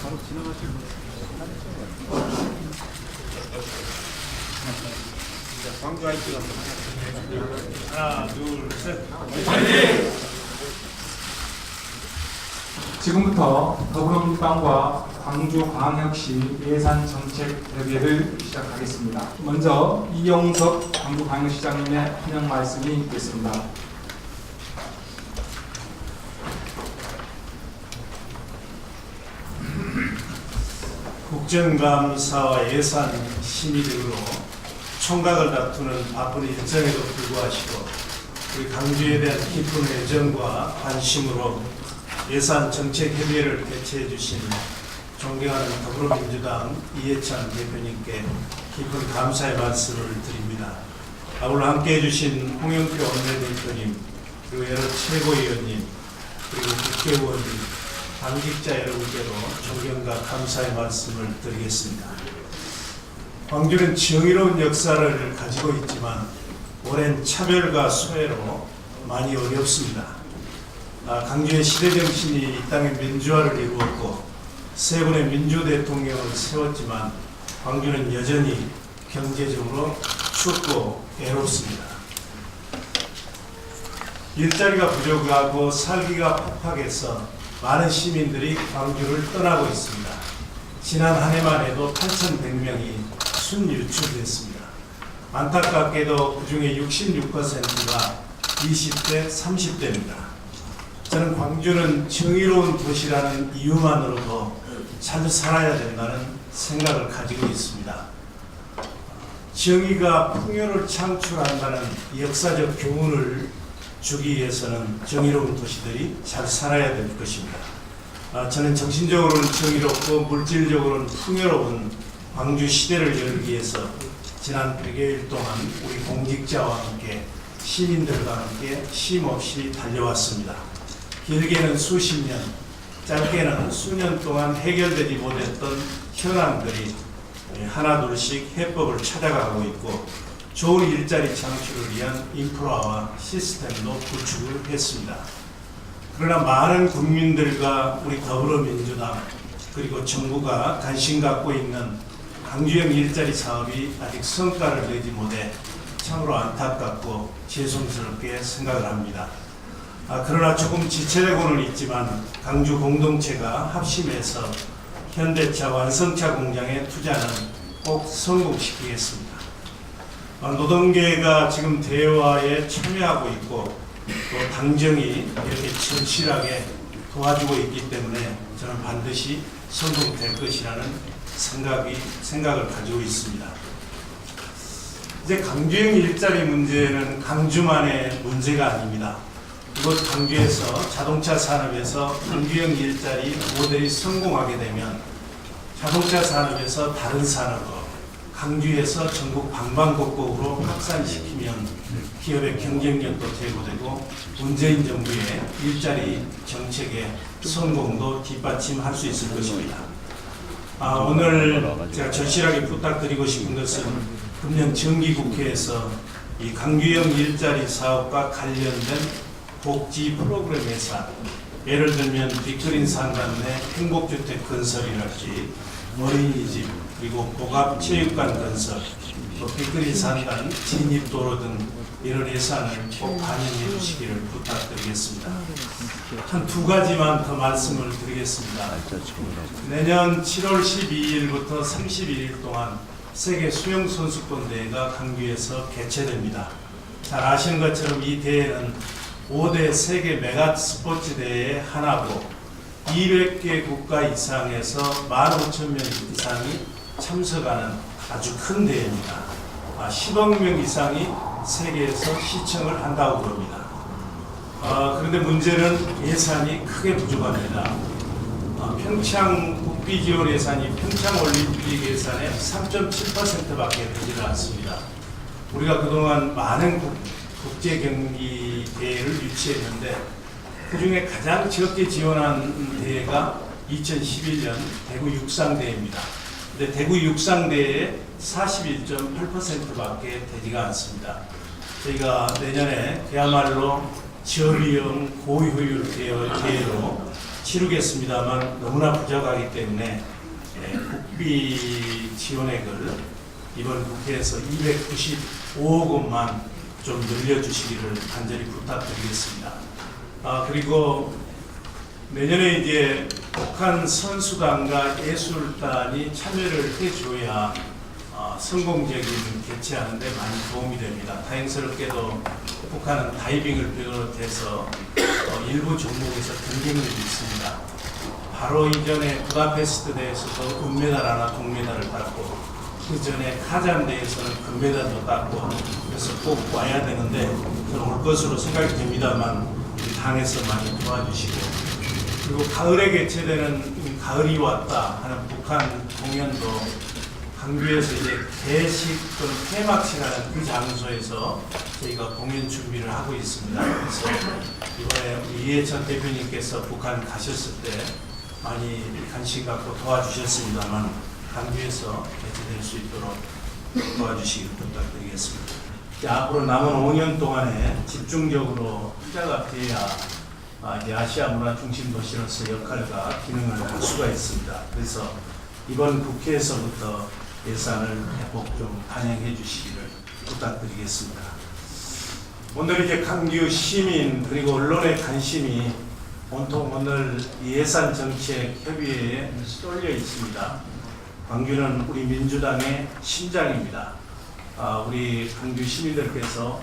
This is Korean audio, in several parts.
바로 지나가시는 광주 아이티가 하나, 둘, 셋. 화이팅! 지금부터 더불어민주당과 광주광역시 예산정책대회를 시작하겠습니다. 먼저 이영석 광주광역시장님의 환영 말씀이 있겠습니다. 국정감사와 예산 심의 등으로 총각을 다투는 바쁜 일정에도 불구하시고 우리 광주에 대한 깊은 애정과 관심으로 예산 정책협의회를 개최해 주신 존경하는 더불어민주당 이해찬 대표님께 깊은 감사의 말씀을 드립니다. 오늘 함께해 주신 홍영표 원내대표님, 그리고 여러 최고위원님, 그리고 국회의원님, 당직자 여러분께도 존경과 감사의 말씀을 드리겠습니다. 광주는 정의로운 역사를 가지고 있지만 오랜 차별과 소외로 많이 어렵습니다. 광주의 시대정신이 이 땅의 민주화를 이루었고 세 분의 민주 대통령을 세웠지만 광주는 여전히 경제적으로 춥고 애롭습니다. 일자리가 부족하고 살기가 팍팍해서 많은 시민들이 광주를 떠나고 있습니다. 지난 한 해만 해도 8,100명이 순유출됐습니다. 안타깝게도 그중에 66%가 20대, 30대입니다. 저는 광주는 정의로운 도시라는 이유만으로도 잘 살아야 된다는 생각을 가지고 있습니다. 정의가 풍요를 창출한다는 역사적 교훈을 주기 위해서는 정의로운 도시들이 잘 살아야 될 것입니다. 저는 정신적으로는 정의롭고 물질적으로는 풍요로운 광주 시대를 열기 위해서 지난 100여일 동안 우리 공직자와 함께 시민들과 함께 쉼없이 달려왔습니다. 길게는 수십 년, 짧게는 수년 동안 해결되지 못했던 현안들이 하나둘씩 해법을 찾아가고 있고 좋은 일자리 창출을 위한 인프라와 시스템도 구축을 했습니다. 그러나 많은 국민들과 우리 더불어민주당 그리고 정부가 관심 갖고 있는 광주형 일자리 사업이 아직 성과를 내지 못해 참으로 안타깝고 죄송스럽게 생각을 합니다. 그러나 조금 지체되고는 있지만 광주 공동체가 합심해서 현대차 완성차 공장에 투자는 꼭 성공시키겠습니다. 노동계가 지금 대화에 참여하고 있고 또 당정이 이렇게 절실하게 도와주고 있기 때문에 저는 반드시 성공될 것이라는 생각을 가지고 있습니다. 이제 광주형 일자리 문제는 광주만의 문제가 아닙니다. 이곳 광주에서 자동차 산업에서 광주형 일자리 모델이 성공하게 되면 자동차 산업에서 다른 산업으로 광주에서 전국 방방곡곡으로 확산시키면 기업의 경쟁력도 제고되고 문재인 정부의 일자리 정책의 성공도 뒷받침할 수 있을 것입니다. 오늘 제가 절실하게 부탁드리고 싶은 것은 금년 정기국회에서 이 광주형 일자리 사업과 관련된 복지 프로그램 예산, 예를 들면 빅그린 상가 내 행복주택 건설이랄지 어린이집 그리고 복합체육관 건설, 또 빅그린 상가 진입도로 등 이런 예산을 꼭 반영해 주시기를 부탁드리겠습니다. 한 두 가지만 더 말씀을 드리겠습니다. 내년 7월 12일부터 31일 동안 세계 수영선수권 대회가 광주에서 개최됩니다. 잘 아시는 것처럼 이 대회는 5대 세계 메가 스포츠 대회의 하나고 200개 국가 이상에서 15,000명 이상이 참석하는 아주 큰 대회입니다. 10억 명 이상이 세계에서 시청을 한다고 그럽니다. 그런데 문제는 예산이 크게 부족합니다. 평창 국비 지원 예산이 평창 올림픽 예산의 3.7%밖에 되지는 않습니다. 우리가 그동안 많은 국제 경기 대회를 유치했는데 그중에 가장 적게 지원한 대회가 2011년 대구 육상대회입니다. 근데 대구 육상대회의 41.8%밖에 되지가 않습니다. 저희가 내년에 그야말로 저비용 고효율 대회로 치르겠습니다만 너무나 부족하기 때문에 국비 지원액을 이번 국회에서 295억 원만 좀 늘려주시기를 간절히 부탁드리겠습니다. 그리고 내년에 이제 북한 선수단과 예술단이 참여를 해줘야 성공적인 개최하는데 많이 도움이 됩니다. 다행스럽게도 북한은 다이빙을 비롯해서 일부 종목에서 경쟁력이 있습니다. 바로 이전에 부다페스트 대회에서도 은메달 하나 동메달을 땄고 그 전에 카잔 대회에서는 금메달도 땄고 그래서 꼭 와야 되는데 저는 올 것으로 생각이 됩니다만 우리 당에서 많이 도와주시고 그리고 가을에 개최되는 가을이 왔다 하는 북한 공연도 광주에서 이제 개식 또는 폐막식하는 그 장소에서 저희가 공연 준비를 하고 있습니다. 그래서 이번에 우리 이해찬 대표님께서 북한 가셨을 때 많이 관심 갖고 도와주셨습니다만 광주에서 개최될 수 있도록 도와주시기 부탁드리겠습니다. 앞으로 남은 5년 동안에 집중적으로 투자가 돼야 이제 아시아 문화 중심 도시로서 역할과 기능을 할 수가 있습니다. 그래서 이번 국회에서부터 예산을 대폭 좀 반영해 주시기를 부탁드리겠습니다. 오늘 이제 광주 시민 그리고 언론의 관심이 온통 오늘 예산 정책 협의회에 쏠려 있습니다. 광주는 우리 민주당의 심장입니다. 우리 광주 시민들께서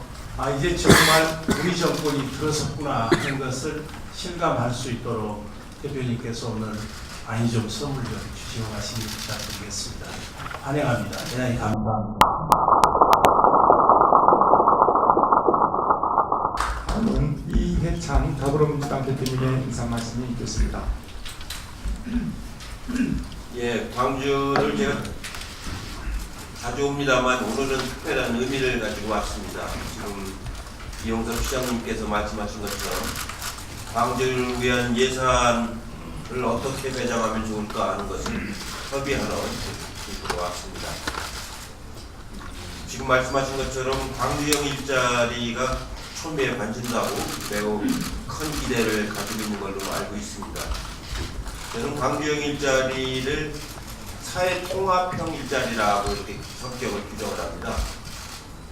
이제 정말 우리 정권이 들어섰구나 하는 것을 실감할 수 있도록 대표님께서 오늘 많이 좀 선물 좀 주시고 가시기 부탁드리겠습니다. 환영합니다. 대단히 감사합니다. 다음은 이해찬 더불어민주당 대표님의 인사 말씀이 있겠습니다. 예, 광주를 제가 자주 옵니다만 오늘은 특별한 의미를 가지고 왔습니다. 지금 이용섭 시장님께서 말씀하신 것처럼 광주를 위한 예산을 어떻게 배정하면 좋을까 하는 것을 협의하러 왔습니다. 지금 말씀하신 것처럼 광주형 일자리가 초미에 관심사고 매우 큰 기대를 가지고 있는 걸로 알고 있습니다. 저는 광주형 일자리를 사회통합형 일자리라고 이렇게 성격을 규정을 합니다.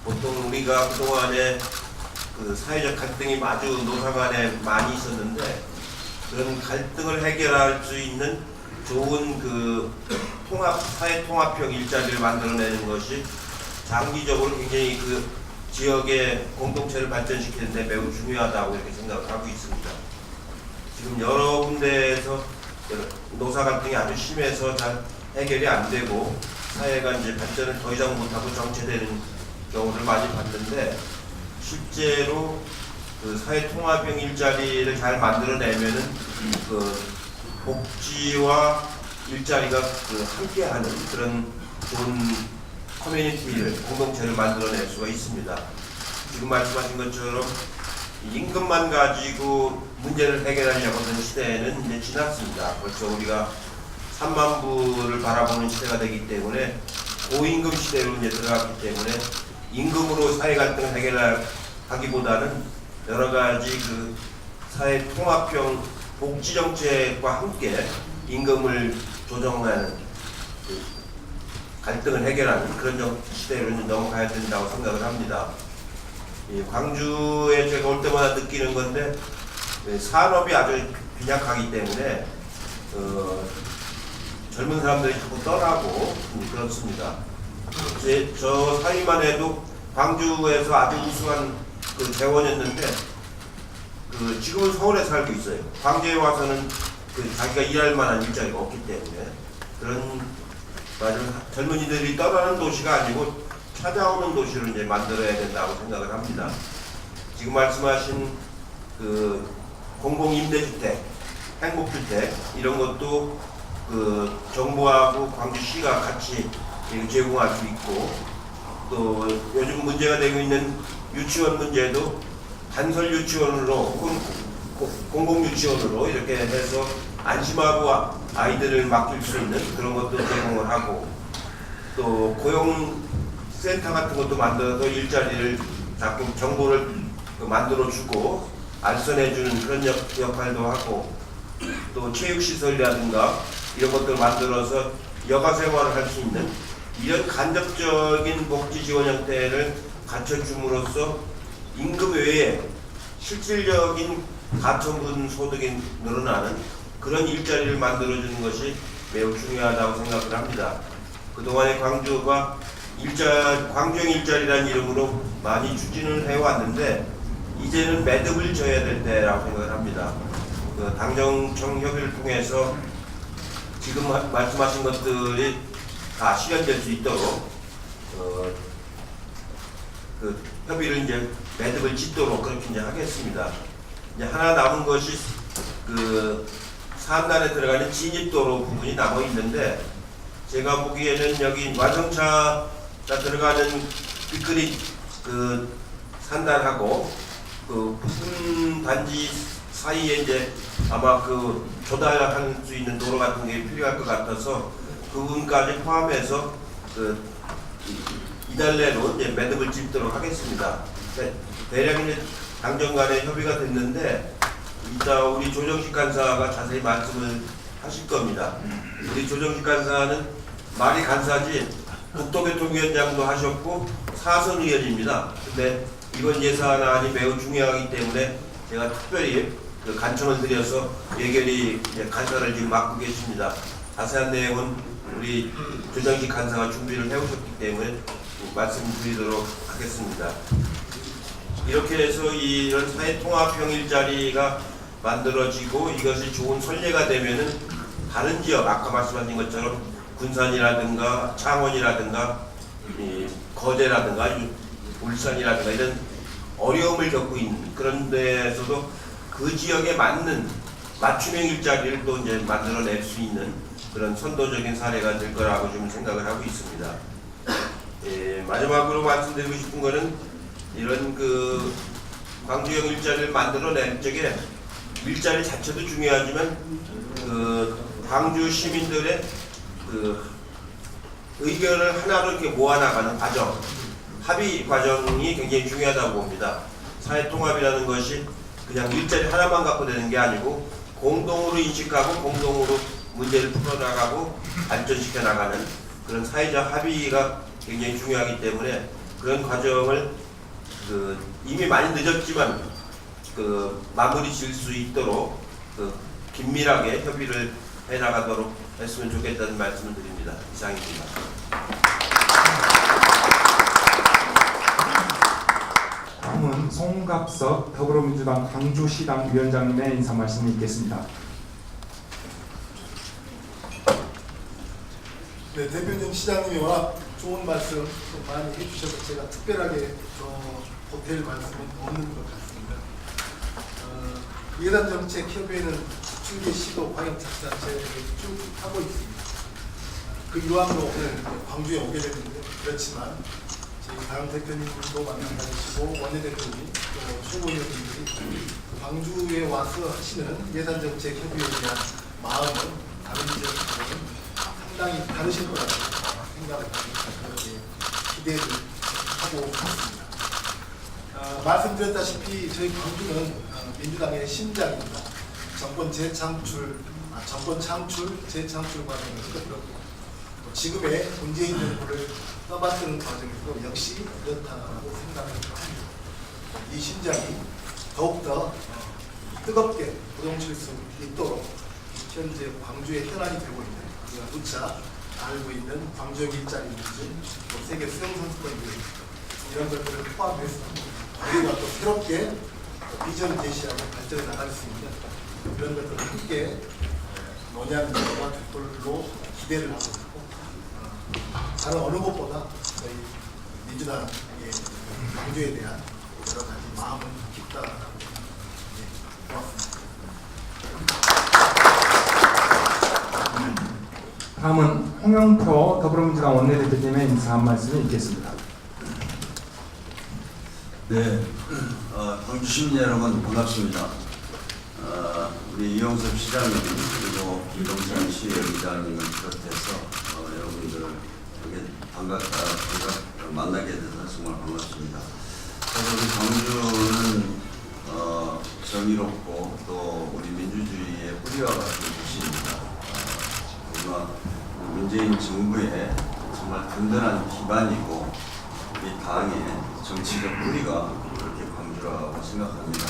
보통 우리가 그동안에 그 사회적 갈등이 아주 노사 간에 많이 있었는데 그런 갈등을 해결할 수 있는 좋은 그 사회통합형 일자리를 만들어내는 것이 장기적으로 굉장히 그 지역의 공동체를 발전시키는데 매우 중요하다고 이렇게 생각을 하고 있습니다. 지금 여러 군데에서 노사 갈등이 아주 심해서 잘 해결이 안 되고 사회가 이제 발전을 더 이상 못하고 정체되는 경우를 많이 봤는데 실제로 그 사회 통합형 일자리를 잘 만들어내면은 그 복지와 일자리가 그 함께하는 그런 좋은 커뮤니티를 공동체를 만들어낼 수가 있습니다. 지금 말씀하신 것처럼 임금만 가지고 문제를 해결하려고 하는 시대는 이제 지났습니다. 벌써 우리가 3만 부를 바라보는 시대가 되기 때문에 고임금 시대로 이제 들어갔기 때문에 임금으로 사회 갈등을 해결하기보다는 여러 가지 그 사회 통합형 복지 정책과 함께 임금을 조정하는 그 갈등을 해결하는 그런 시대로 넘어가야 된다고 생각을 합니다. 광주에 제가 올 때마다 느끼는 건데 산업이 아주 빈약하기 때문에 젊은 사람들이 자꾸 떠나고 그렇습니다. 저 사이만 해도 광주에서 아주 우수한 그 재원이었는데 지금은 서울에 살고 있어요. 광주에 와서는 자기가 일할 만한 일자리가 없기 때문에 그런 젊은이들이 떠나는 도시가 아니고 찾아오는 도시로 이제 만들어야 된다고 생각을 합니다. 지금 말씀하신 그 공공임대주택, 행복주택 이런 것도 그 정부하고 광주시가 같이 제공할 수 있고 또 요즘 문제가 되고 있는 유치원 문제도 단설 유치원으로 혹은 공공유치원으로 이렇게 해서 안심하고 아이들을 맡길 수 있는 그런 것도 제공을 하고 또 고용센터 같은 것도 만들어서 일자리를 자꾸 정보를 만들어주고 알선해주는 그런 역할도 하고 또 체육시설이라든가 이런 것들을 만들어서 여가 생활을 할 수 있는 이런 간접적인 복지 지원 형태를 갖춰줌으로써 임금 외에 실질적인 가처분 소득이 늘어나는 그런 일자리를 만들어주는 것이 매우 중요하다고 생각을 합니다. 그동안에 광주가 광주형 일자리라는 이름으로 많이 추진을 해왔는데 이제는 매듭을 져야 될 때라고 생각을 합니다. 그 당정청 협의를 통해서 지금 말씀하신 것들이 다 실현될 수 있도록 그 협의를 이제 매듭을 짓도록 그렇게 이제 하겠습니다. 이제 하나 남은 것이 그 산단에 들어가는 진입도로 부분이 남아 있는데 제가 보기에는 여기 완성차가 들어가는 빅그리 그 산단하고 그 부분 단지 사이에 이제 아마 그 조달할 수 있는 도로 같은 게 필요할 것 같아서 그 부분까지 포함해서 그 이달 내로 이제 매듭을 짓도록 하겠습니다. 대략 이제 당정 간에 협의가 됐는데 이따 우리 조정식 간사가 자세히 말씀을 하실 겁니다. 우리 조정식 간사는 말이 간사지 국토교통위원장도 하셨고 사선 의원입니다. 근데 이번 예산안이 매우 중요하기 때문에 제가 특별히 그 간청을 드려서 예결위 간사를 지금 맡고 계십니다. 자세한 내용은 우리 조정식 간사가 준비를 해오셨기 때문에 말씀드리도록 하겠습니다. 이렇게 해서 이런 사회통합형 일자리가 만들어지고 이것이 좋은 선례가 되면은 다른 지역 아까 말씀하신 것처럼 군산이라든가 창원이라든가 거제라든가 울산이라든가 이런 어려움을 겪고 있는 그런 데에서도 그 지역에 맞는 맞춤형 일자리를 또 이제 만들어낼 수 있는 그런 선도적인 사례가 될 거라고 좀 생각을 하고 있습니다. 마지막으로 말씀드리고 싶은 거는 이런 그 광주형 일자리를 만들어낼 적에 일자리 자체도 중요하지만 그 광주 시민들의 그 의견을 하나로 이렇게 모아나가는 과정, 합의 과정이 굉장히 중요하다고 봅니다. 사회통합이라는 것이 그냥 일자리 하나만 갖고 되는 게 아니고 공동으로 인식하고 공동으로 문제를 풀어나가고 발전시켜 나가는 그런 사회적 합의가 굉장히 중요하기 때문에 그런 과정을 그 이미 많이 늦었지만 그 마무리 질 수 있도록 그 긴밀하게 협의를 해 나가도록 했으면 좋겠다는 말씀을 드립니다. 이상입니다. 다음은 송갑석 더불어민주당 광주시당 위원장님의 인사 말씀이 있겠습니다. 네, 대표님 시장님이 워낙 좋은 말씀 많이 해주셔서 제가 특별하게 보탤 말씀은 없는 것 같습니다. 예산정책협의회는 추계 시도 방역 작전제를 쭉 하고 있습니다. 그 유함으로 오늘 광주에 오게 됐는데 그렇지만 저희 당 대표님도 만나시고 원내대표님 또 최고위원님들이 광주에 와서 하시는 예산정책협의회에 대한 마음은 다른 지역하고는 상당히 다르실 거라고 생각을 합니다. 그렇게 기대를 하고 있습니다. 말씀드렸다시피 저희 광주는 민주당의 심장입니다. 정권 창출, 재창출 과정을 시작했고 지금의 문재인 정부를 떠받드는 과정에도 역시 그렇다고 생각을 합니다. 이 심장이 더욱더 뜨겁게 부동칠 수 있도록 현재 광주의 현안이 되고 있는 우리가 누차 알고 있는 광주형 일자리 문제, 또 세계 수영 선수권 문제 이런 것들을 포함해서 우리가 또 새롭게 비전을 제시하고 발전해 나갈 수 있는 그런 것들을 함께 논의하는 것과 별로 기대를 하고 있고 다른 어느 것보다 저희 민주당의 광주에 대한 여러 가지 마음은 깊다라고 고맙습니다. 다음은 홍영표 더불어민주당 원내대표님의 인사 한 말씀이 있겠습니다. 네, 광주 시민 여러분 반갑습니다. 우리 이용섭 시장님 그리고 김동찬 시의장님을 비롯해서 여러분들 이렇게 만나게 돼서 정말 반갑습니다. 사실 우리 광주는 정의롭고 또 우리 민주주의의 뿌리와 같은 곳입니다. 정말 문재인 정부의 정말 든든한 기반이고 우리 당의 정치적 뿌리가 그렇게 광주라고 생각합니다.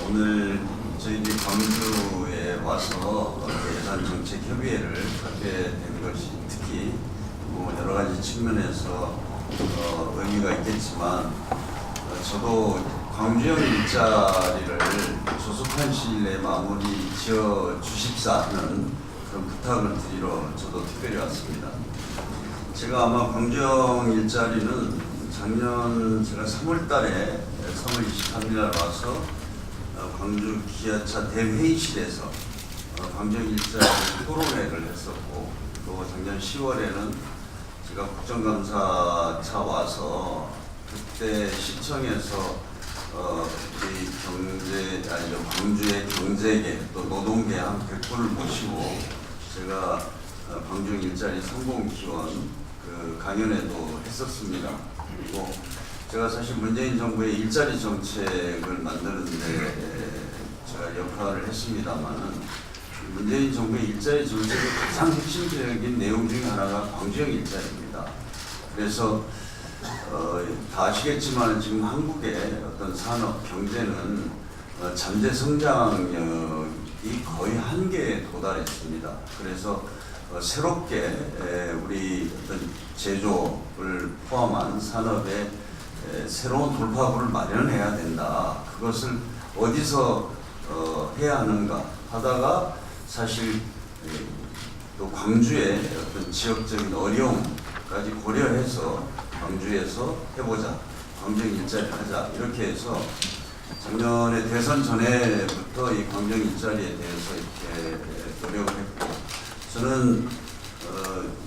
오늘 저희들이 광주에 와서 예산정책협의회를 갖게 된 것이 특히 뭐 여러 가지 측면에서 의미가 있겠지만 저도 광주형 일자리를 조속한 시일 내에 마무리 지어 주십사 하는 그런 부탁을 드리러 저도 특별히 왔습니다. 제가 아마 광주형 일자리는 작년 제가 3월 달에 3월 23일 날 와서 광주 기아차 대회의실에서 광주형 일자리 토론회를 했었고 또 작년 10월에는 제가 국정감사차 와서 그때 시청에서 우리 광주의 경제계 또 노동계 한 100분을 모시고 제가 광주 일자리 성공 기원 그 강연회도 했었습니다. 그리고 제가 사실 문재인 정부의 일자리 정책을 만드는데 제가 역할을 했습니다만은 문재인 정부의 일자리 정책의 가장 핵심적인 내용 중에 하나가 광주형 일자리입니다. 그래서 다 아시겠지만 지금 한국의 어떤 산업 경제는 잠재 성장력이 거의 한계에 도달했습니다. 그래서 새롭게 우리 어떤 제조를 포함한 산업의 새로운 돌파구를 마련해야 된다. 그것을 어디서 해야 하는가 하다가 사실 또 광주의 어떤 지역적인 어려움까지 고려해서 광주에서 해보자, 광주형 일자리를 하자 이렇게 해서 작년에 대선 전에부터 이 광주형 일자리에 대해서 이렇게 노력을 했고 저는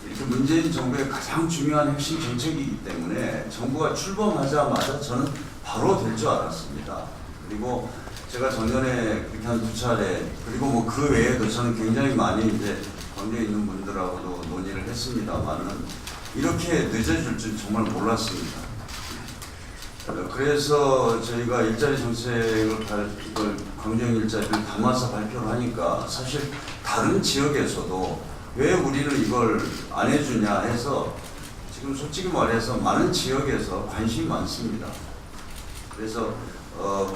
이렇게 문재인 정부의 가장 중요한 핵심 정책이기 때문에 정부가 출범하자마자 저는 바로 될 줄 알았습니다. 그리고 제가 작년에 그렇게 한 2차례 그리고 뭐 그 외에도 저는 굉장히 많이 이제 광주에 있는 분들하고도 논의를 했습니다만은 이렇게 늦어질 줄 정말 몰랐습니다. 그래서 저희가 일자리 정책을 광주형 일자리를 담아서 발표를 하니까 사실 다른 지역에서도 왜 우리는 이걸 안 해주냐 해서 지금 솔직히 말해서 많은 지역에서 관심이 많습니다. 그래서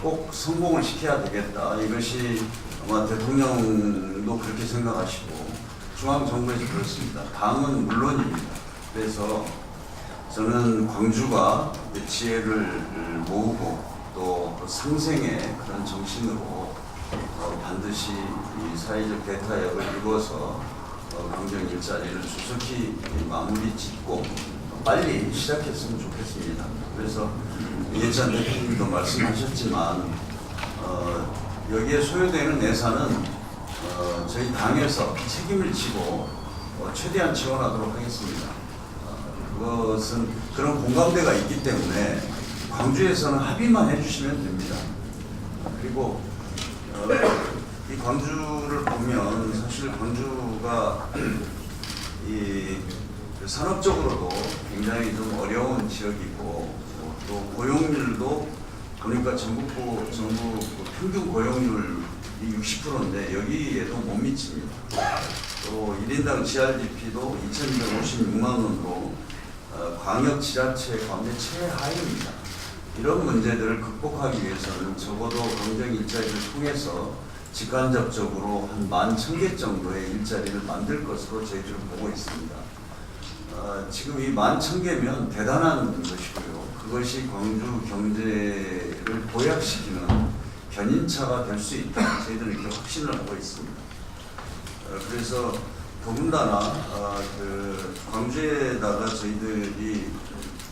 꼭 성공을 시켜야 되겠다. 이것이 아마 대통령도 그렇게 생각하시고 중앙정부에서 그렇습니다. 당은 물론입니다. 그래서 저는 광주가 지혜를 모으고 또 상생의 그런 정신으로 반드시 이 사회적 대타협을 이루어서 광주형 일자리를 조속히 마무리 짓고 빨리 시작했으면 좋겠습니다. 그래서 이해찬 대표님도 말씀하셨지만 여기에 소요되는 예산은 저희 당에서 책임을 지고 최대한 지원하도록 하겠습니다. 그것은 그런 공감대가 있기 때문에 광주에서는 합의만 해주시면 됩니다. 그리고 이 광주를 보면 사실 광주가 이 산업적으로도 굉장히 좀 어려운 지역이고 또 고용률도 보니까 전부 평균 고용률이 60%인데 여기에도 못 미칩니다. 또 1인당 GRDP도 2,256만 원으로 광역 지자체 가운데 최하위입니다. 이런 문제들을 극복하기 위해서는 적어도 광주형 일자리를 통해서 직간접적으로 한 11,000개 정도의 일자리를 만들 것으로 저희들은 보고 있습니다. 지금 이 11,000개면 대단한 것이고요. 그것이 광주 경제를 보약시키는 견인차가 될 수 있다. 저희들은 이렇게 확신을 하고 있습니다. 그래서 더군다나 그 광주에다가 저희들이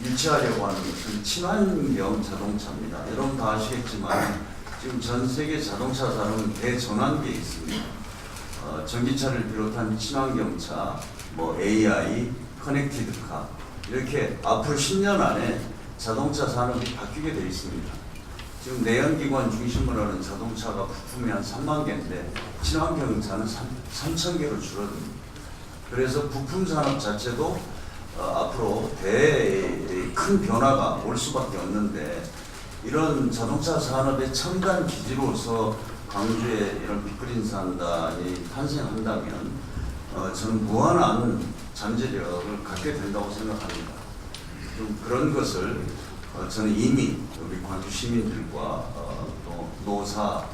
일치하려고 하는 것은 친환경 자동차입니다. 여러분 다 아시겠지만 지금 전 세계 자동차 산업은 대전환기에 있습니다. 전기차를 비롯한 친환경차, 뭐 AI, 커넥티드카 이렇게 앞으로 10년 안에 자동차 산업이 바뀌게 되어 있습니다. 지금 내연기관 중심으로 하는 자동차가 부품이 한 3만 개인데 친환경차는 3,000개로 줄어듭니다. 그래서 부품 산업 자체도 앞으로 큰 변화가 올 수밖에 없는데 이런 자동차 산업의 첨단 기지로서 광주에 이런 빅그린 산단이 탄생한다면 저는 무한한 잠재력을 갖게 된다고 생각합니다. 좀 그런 것을 저는 이미 우리 광주 시민들과 또 노사,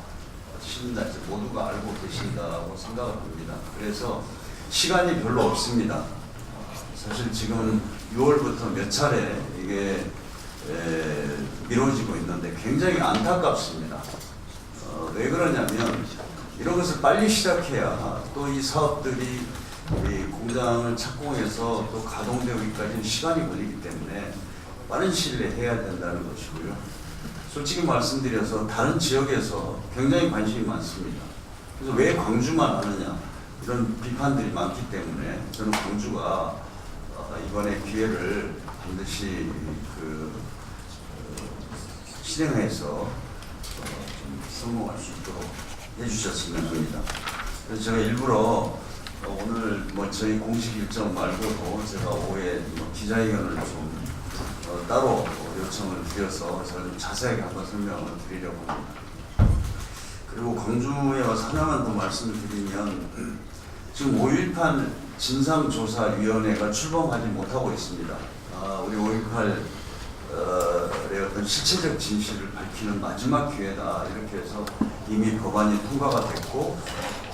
시민단체 모두가 알고 계신다고 생각을 합니다. 그래서 시간이 별로 없습니다. 사실 지금 6월부터 몇 차례 이게 미뤄지고 있는데 굉장히 안타깝습니다. 왜 그러냐면 이런 것을 빨리 시작해야 또 이 사업들이 이 공장을 착공해서 또 가동되기까지는 시간이 걸리기 때문에 빠른 시일 내에 해야 된다는 것이고요. 솔직히 말씀드려서 다른 지역에서 굉장히 관심이 많습니다. 그래서 왜 광주만 하느냐 이런 비판들이 많기 때문에 저는 광주가 이번에 기회를 반드시 실행해서 좀 성공할 수 있도록 해주셨으면 합니다. 그래서 제가 일부러 오늘 저희 공식 일정 말고도 제가 오후에 기자회견을 좀 따로 요청을 드려서 제가 좀 자세하게 한번 설명을 드리려고 합니다. 그리고 광주에 와서 하나만 더 말씀을 드리면 지금 5.18 진상조사위원회가 출범하지 못하고 있습니다. 우리 5.18의 어떤 실체적 진실을 밝히는 마지막 기회다 이렇게 해서 이미 법안이 통과가 됐고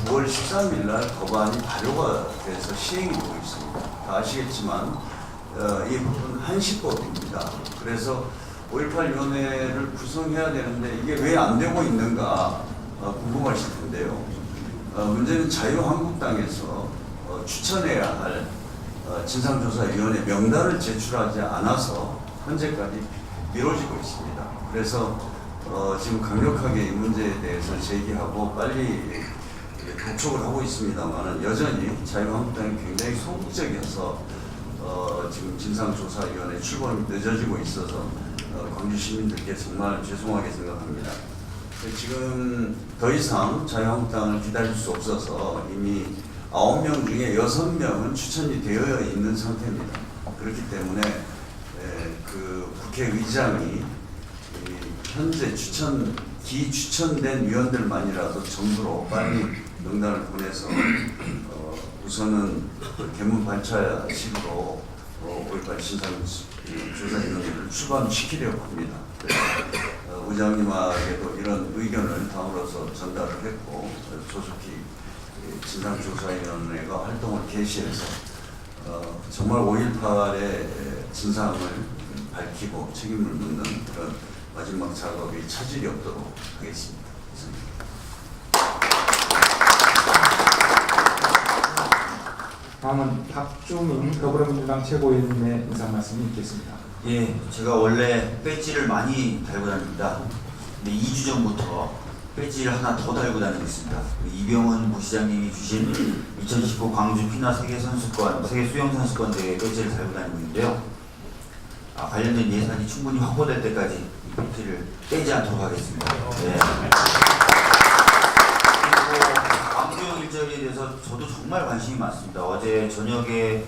9월 13일 날 법안이 발효가 돼서 시행이 되고 있습니다. 다 아시겠지만 이 법은 한시법입니다. 그래서 5.18위원회를 구성해야 되는데 이게 왜 안 되고 있는가 궁금하실 텐데요. 문제는 자유한국당에서 추천해야 할 진상조사위원회 명단을 제출하지 않아서 현재까지 미뤄지고 있습니다. 그래서 지금 강력하게 이 문제에 대해서 제기하고 빨리 독촉을 하고 있습니다만 여전히 자유한국당이 굉장히 소극적이어서 지금 진상조사위원회 출범이 늦어지고 있어서 광주 시민들께 정말 죄송하게 생각합니다. 지금 더 이상 자유한국당을 기다릴 수 없어서 이미 9명 중에 6명은 추천이 되어 있는 상태입니다. 그렇기 때문에 그 국회의장이 현재 기추천된 위원들만이라도 전부로 빨리 명단을 보내서 우선은 개문 발차식으로 5.18 진상조사위원회를 출범시키려고 합니다. 의장님에게도 이런 의견을 다음으로서 전달을 했고 조속히 진상조사위원회가 활동을 개시해서 정말 5.18의 진상을 밝히고 책임을 묻는 그런 마지막 작업이 차질이 없도록 하겠습니다. 다음은 박주민 더불어민주당 최고위원님의 인사 말씀이 있겠습니다. 예, 제가 원래 배지를 많이 달고 다닙니다. 근데 2주 전부터 배지를 하나 더 달고 다니고 있습니다. 이병헌 부시장님이 주신 2019 광주 피나 세계 수영 선수권 대회 배지를 달고 다니고 있는데요. 관련된 예산이 충분히 확보될 때까지 이 배지를 떼지 않도록 하겠습니다. 예. 광주형 일자리에 대해서 저도 정말 관심이 많습니다. 어제 저녁에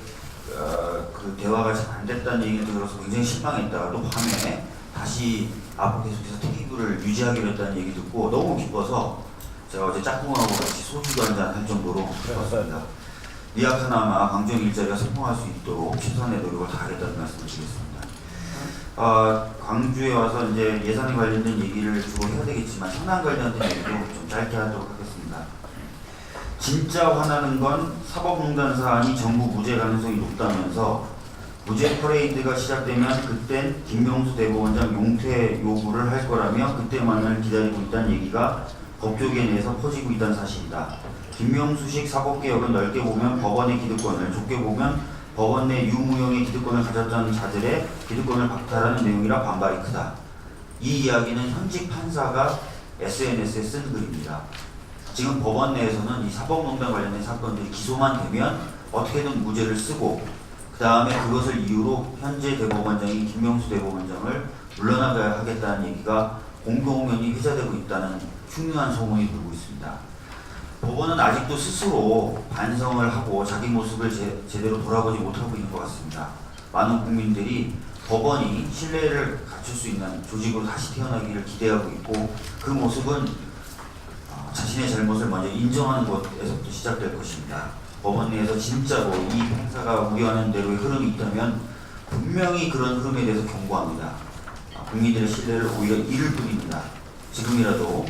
그 대화가 잘 안 됐다는 얘기를 들어서 굉장히 실망했다가 또 밤에 다시 앞으로 계속해서 특기구를 유지하기로 했다는 얘기 듣고 너무 기뻐서 제가 어제 짝꿍하고 같이 소주도 한잔 할 정도로 기뻤습니다. 미약하나마 광주형 일자리가 성공할 수 있도록 최선의 노력을 다하겠다는 말씀을 드리겠습니다. 광주에 와서 이제 예산에 관련된 얘기를 주로 해야 되겠지만 현안 관련된 얘기도 좀 짧게 하도록 하겠습니다. 진짜 화나는 건 사법농단 사안이 전부 무죄 가능성이 높다면서 무죄 퍼레이드가 시작되면 그땐 김명수 대법원장 용퇴 요구를 할 거라며 그때만을 기다리고 있다는 얘기가 법조계 내에서 퍼지고 있다는 사실이다. 김명수식 사법개혁은 넓게 보면 법원의 기득권을, 좁게 보면 법원 내 유무형의 기득권을 가졌다는 자들의 기득권을 박탈하는 내용이라 반발이 크다. 이 이야기는 현직 판사가 SNS에 쓴 글입니다. 지금 법원 내에서는 이 사법농단 관련된 사건들이 기소만 되면 어떻게든 무죄를 쓰고 그 다음에 그것을 이유로 현재 대법원장이 김명수 대법원장을 물러나가야 하겠다는 얘기가 공공연히 회자되고 있다는 흉흉한 소문이 돌고 있습니다. 법원은 아직도 스스로 반성을 하고 자기 모습을 제대로 돌아보지 못하고 있는 것 같습니다. 많은 국민들이 법원이 신뢰를 갖출 수 있는 조직으로 다시 태어나기를 기대하고 있고, 그 모습은 자신의 잘못을 먼저 인정하는 것에서부터 시작될 것입니다. 법원 내에서 진짜로 이 행사가 우려하는 대로의 흐름이 있다면 분명히 그런 흐름에 대해서 경고합니다. 국민들의 신뢰를 오히려 잃을 뿐입니다. 지금이라도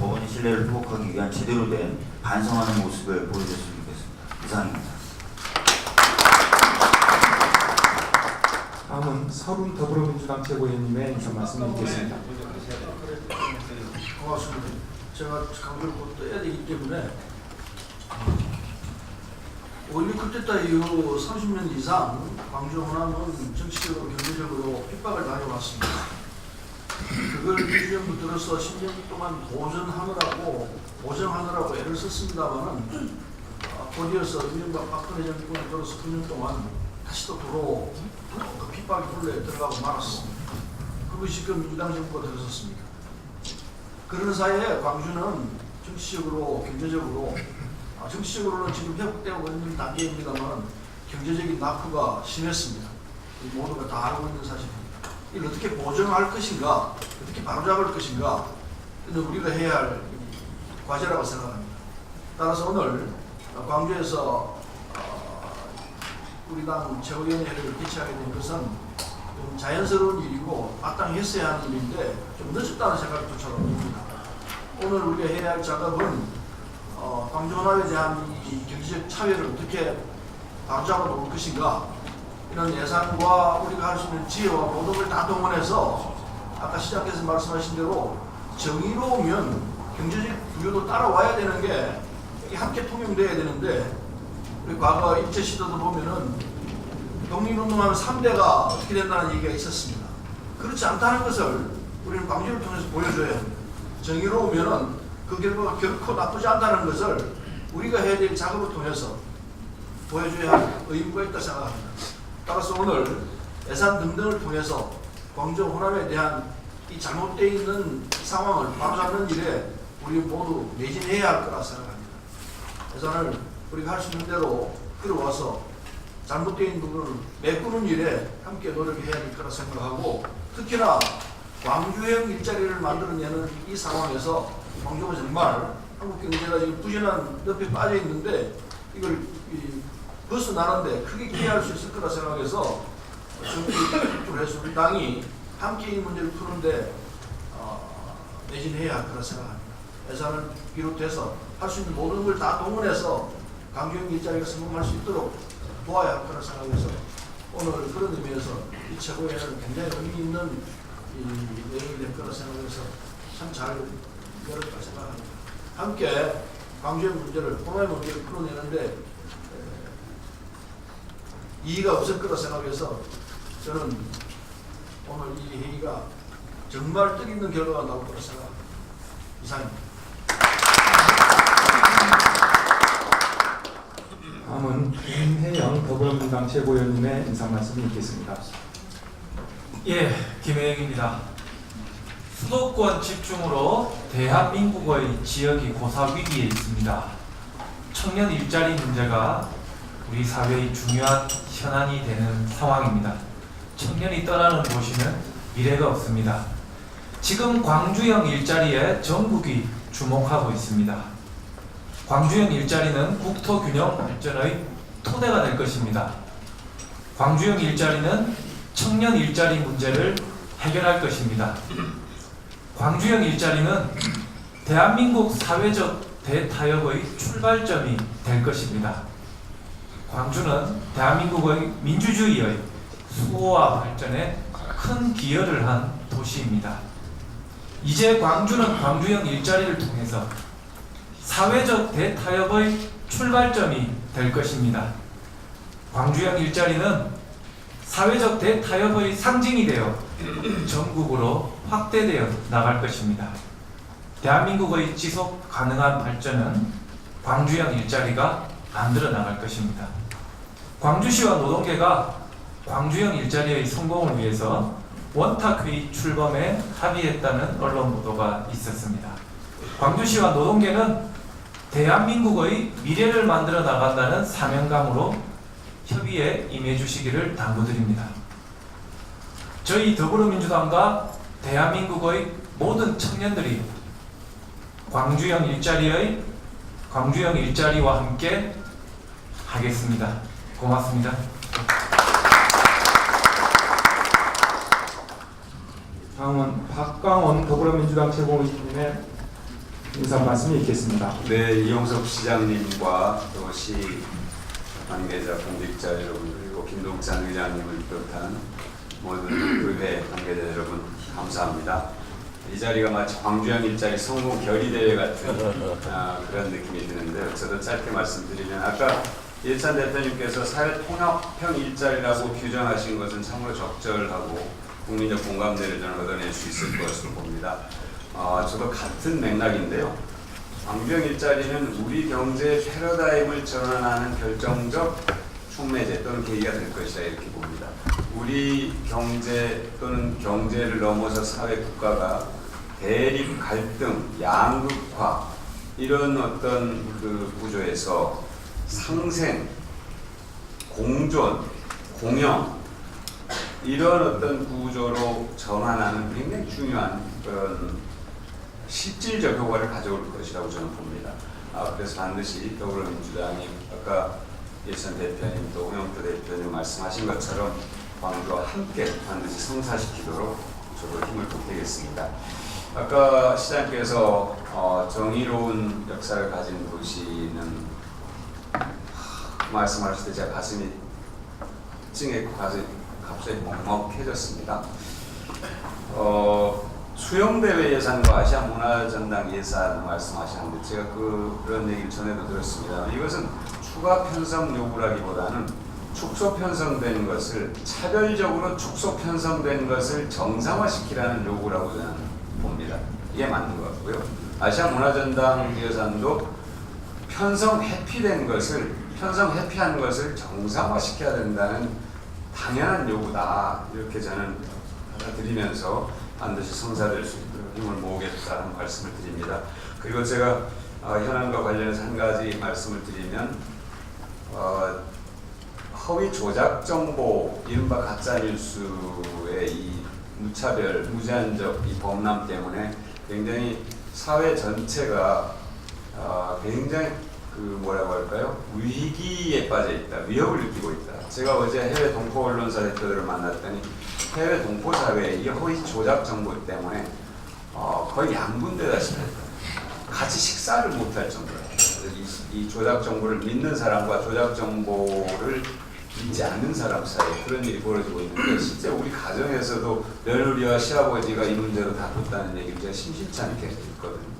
법원의 신뢰를 회복하기 위한 제대로 된 반성하는 모습을 보여줬으면 좋겠습니다. 이상입니다. 다음은 서른 더불어민주당 최고위원님의 인사 말씀을 듣겠습니다. 고맙습니다. 제가 강조를 꼭 떠야 되기 때문에 5.16 쿠데타 이후 30년 이상 광주 호남은 정치적으로 경제적으로 핍박을 당해왔습니다. 그걸 민주정부 들어서 10년 동안 보전하느라고 애를 썼습니다만은 곧이어서 이명박 박근혜 정권에 들어서 9년 동안 다시 또 도로 그 핍박의 굴레에 들어가고 말았습니다. 그것이 그 민주당 정부가 들어섰습니다. 그런 사이에 광주는 정치적으로 경제적으로 정치적으로는 지금 회복되고 있는 단계입니다만 경제적인 낙후가 심했습니다. 모두가 다 알고 있는 사실입니다. 이걸 어떻게 보정할 것인가, 어떻게 바로잡을 것인가, 이는 우리가 해야 할 과제라고 생각합니다. 따라서 오늘 광주에서 우리 당 최고위원회를 개최하게 된 것은 좀 자연스러운 일이고 마땅했어야 하는 일인데 좀 늦었다는 생각이 조차도 듭니다. 오늘 우리가 해야 할 작업은 광주 호남에 대한 이 경제적 차별을 어떻게 바로잡아 놓을 것인가, 이런 예산과 우리가 할 수 있는 지혜와 노동을 다 동원해서 아까 시작해서 말씀하신 대로 정의로우면 경제적 부유도 따라와야 되는 게 이게 함께 통용돼야 되는데, 우리 과거 일제 시대도 보면은 독립운동하면 3대가 어떻게 된다는 얘기가 있었습니다. 그렇지 않다는 것을 우리는 광주를 통해서 보여줘야 합니다. 정의로우면은 그 결과가 결코 나쁘지 않다는 것을 우리가 해야 될 작업을 통해서 보여줘야 할 의무가 있다 생각합니다. 따라서 오늘 예산 등등을 통해서 광주 호남에 대한 이 잘못되어 있는 상황을 바로잡는 일에 우리 모두 매진해야 할 거라 생각합니다. 예산을 우리가 할 수 있는 대로 끌어와서 잘못되어 있는 부분을 메꾸는 일에 함께 노력해야 될 거라 생각하고, 특히나 광주형 일자리를 만들어내는 이 상황에서 광주가 정말 한국 경제가 지금 부진한 늪에 빠져 있는데 이걸 벗어나는데 크게 기여할 수 있을 거라 생각해서 해서 우리 당이 함께 이 문제를 푸는데 매진해야 할 거라 생각합니다. 예산을 비롯해서 할 수 있는 모든 걸 다 동원해서 광주형 일자리가 성공할 수 있도록 도와야 할 거라 생각해서 오늘 그런 의미에서 이 최고위원회는 굉장히 의미 있는 내용이 될 거라 생각해서 참 잘 열었다 생각합니다. 함께 광주의 문제를, 호남의 문제를 풀어내는데 이의가 없을 거라 생각해서 저는 오늘 이 회의가 정말 뜻있는 결과가 나올 거라 생각합니다. 이상입니다. 다음은 김혜영 더불어민주당 최고위원님의 인사 말씀을 듣겠습니다. 예, 김혜영입니다. 수도권 집중으로 대한민국의 지역이 고사 위기에 있습니다. 청년 일자리 문제가 우리 사회의 중요한 현안이 되는 상황입니다. 청년이 떠나는 곳이면 미래가 없습니다. 지금 광주형 일자리에 전국이 주목하고 있습니다. 광주형 일자리는 국토균형 발전의 토대가 될 것입니다. 광주형 일자리는 청년 일자리 문제를 해결할 것입니다. 광주형 일자리는 대한민국 사회적 대타협의 출발점이 될 것입니다. 광주는 대한민국의 민주주의의 수호와 발전에 큰 기여를 한 도시입니다. 이제 광주는 광주형 일자리를 통해서 사회적 대타협의 출발점이 될 것입니다. 광주형 일자리는 사회적 대타협의 상징이 되어 전국으로 확대되어 나갈 것입니다. 대한민국의 지속 가능한 발전은 광주형 일자리가 만들어 나갈 것입니다. 광주시와 노동계가 광주형 일자리의 성공을 위해서 원탁회의 출범에 합의했다는 언론 보도가 있었습니다. 광주시와 노동계는 대한민국의 미래를 만들어 나간다는 사명감으로 협의에 임해 주시기를 당부드립니다. 저희 더불어민주당과 대한민국의 모든 청년들이 광주형 일자리와 함께 하겠습니다. 고맙습니다. 다음은 박광원 더불어민주당 최고위원님의 인사 말씀이 있겠습니다. 네, 이용섭 시장님과 또 시 관계자, 공직자 여러분, 그리고 김동찬 의장님을 비롯한 모든 의회 관계자 여러분, 감사합니다. 이 자리가 마치 광주형 일자리 성공 결의대회 같은 그런 느낌이 드는데요. 저도 짧게 말씀드리면, 아까 이해찬 대표님께서 사회통합형 일자리라고 규정하신 것은 참으로 적절하고 국민적 공감대를 저는 얻어낼 수 있을 것으로 봅니다. 저도 같은 맥락인데요. 광주형 일자리는 우리 경제의 패러다임을 전환하는 결정적 촉매제 또는 계기가 될 것이다, 이렇게 봅니다. 우리 경제 또는 경제를 넘어서 사회 국가가 대립, 갈등, 양극화 이런 어떤 그 구조에서 상생, 공존, 공영 이런 어떤 구조로 전환하는 굉장히 중요한 그런 실질적 효과를 가져올 것이라고 저는 봅니다. 그래서 반드시 더불어민주당이 아까 예찬 대표님 또 홍영표 대표님 말씀하신 것처럼 광주와 함께 반드시 성사시키도록 저도 힘을 보태겠습니다. 아까 시장께서 정의로운 역사를 가진 도시는 말씀하실 때 제가 가슴이 찡했고 갑자기 먹먹해졌습니다. 수영대회 예산과 아시아문화전당 예산 말씀하셨는데 제가 그런 얘기를 전에도 들었습니다. 이것은 추가 편성 요구라기보다는 축소 편성된 것을 차별적으로 축소 편성된 것을 정상화시키라는 요구라고 저는 봅니다. 이게 맞는 것 같고요. 아시아문화전당 예산도 편성 회피한 것을 정상화시켜야 된다는 당연한 요구다, 이렇게 저는 받아들이면서 반드시 성사될 수 있도록 힘을 모으겠다는 말씀을 드립니다. 그리고 제가 현안과 관련해서 한 가지 말씀을 드리면, 허위 조작 정보, 이른바 가짜 뉴스의 이 무차별, 무제한적 이 범람 때문에 굉장히 사회 전체가 굉장히 위기에 빠져 있다, 위협을 느끼고 있다. 제가 어제 해외 동포 언론사 대표들을 만났더니 해외 동포 사회에 이 허위 조작 정보 때문에 거의 양분되다시피 같이 식사를 못할 정도예요. 이 조작 정보를 믿는 사람과 조작 정보를 믿지 않는 사람 사이에 그런 일이 벌어지고 있는데, 실제 우리 가정에서도 며느리와 시아버지가 이 문제로 다퉜다는 얘기를 제가 심심치 않게 듣거든요.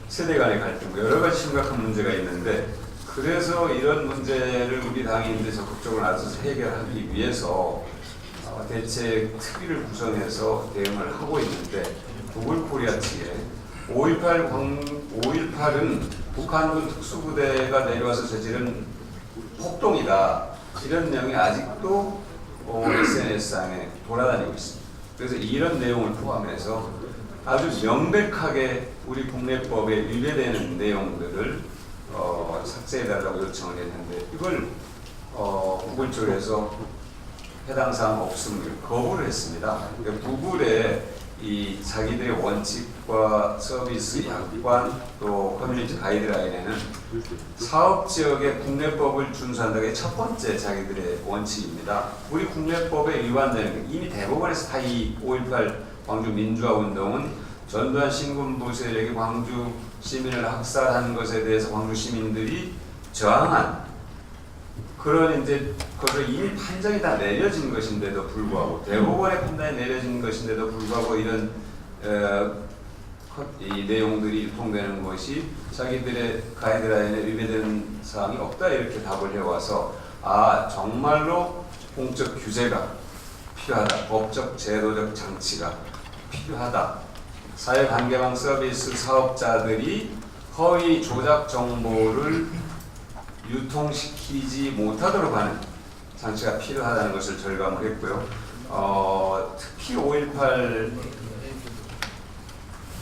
세대 간의 갈등, 여러 가지 심각한 문제가 있는데, 그래서 이런 문제를 우리 당이 이제 적극적으로 나서서 해결하기 위해서 대책 특위를 구성해서 대응을 하고 있는데, 구글코리아 측에 5.18은 북한군 특수부대가 내려와서 저지른 폭동이다, 이런 내용이 아직도 SNS상에 돌아다니고 있습니다. 그래서 이런 내용을 포함해서 아주 명백하게 우리 국내법에 위배되는 내용들을 삭제해달라고 요청을 했는데, 이걸 구글 쪽에서 해당 사항 없음을 거부를 했습니다. 그러니까 구글의 이 자기들의 원칙과 서비스 약관 또 커뮤니티 가이드라인에는 사업 지역의 국내법을 준수한다는 게 첫 번째 자기들의 원칙입니다. 우리 국내법에 위반되는, 이미 대법원에서 다 이 5.18 광주 민주화 운동은 전두환 신군부 세력이 광주 시민을 학살한 것에 대해서 광주 시민들이 저항한 그런 이제 그것을 이미 판정이 다 내려진 것인데도 불구하고, 대법원의 판단이 내려진 것인데도 불구하고 이런 이 내용들이 유통되는 것이 자기들의 가이드라인에 위배되는 사항이 없다, 이렇게 답을 해와서 정말로 공적 규제가 필요하다, 법적 제도적 장치가 필요하다, 사회관계망 서비스 사업자들이 허위 조작 정보를 유통시키지 못하도록 하는 장치가 필요하다는 것을 절감을 했고요. 특히 5.18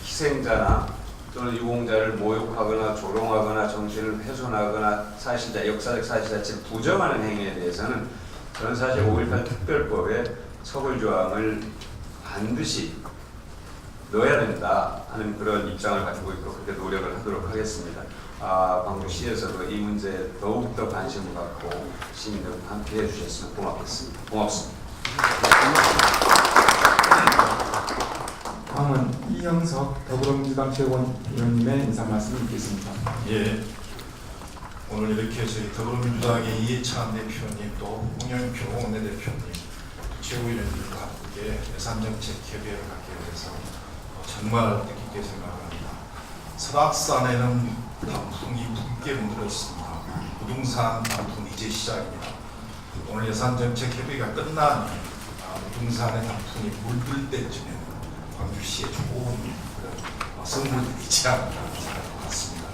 희생자나 또는 유공자를 모욕하거나 조롱하거나 정신을 훼손하거나 역사적 사실 자체를 부정하는 행위에 대해서는 저는 사실 5.18 특별법에 처벌조항을 반드시 넣어야 된다 하는 그런 입장을 가지고 있고 그렇게 노력을 하도록 하겠습니다. 광주시에서도 이 문제에 더욱더 관심을 갖고 시민들과 함께 해주셨으면 고맙습니다. 다음은 이형석 더불어민주당 최고위원님의 인사 말씀이 있겠습니다. 예, 오늘 이렇게 저희 더불어민주당의 이해찬 대표님 또 홍영표 원내대표님 최고위원님과 함께 예산정책협의회를 갖게 돼서 정말 뜻깊게 생각합니다. 설악산에는 단풍이 붉게 물들었습니다. 부동산 단풍 이제 시작입니다. 오늘 예산정책협의회가 끝나니 부동산의 단풍이 물들 때쯤에는 광주시에 좋은 그런 선물들이 있지 않을까 생각을 갖습니다.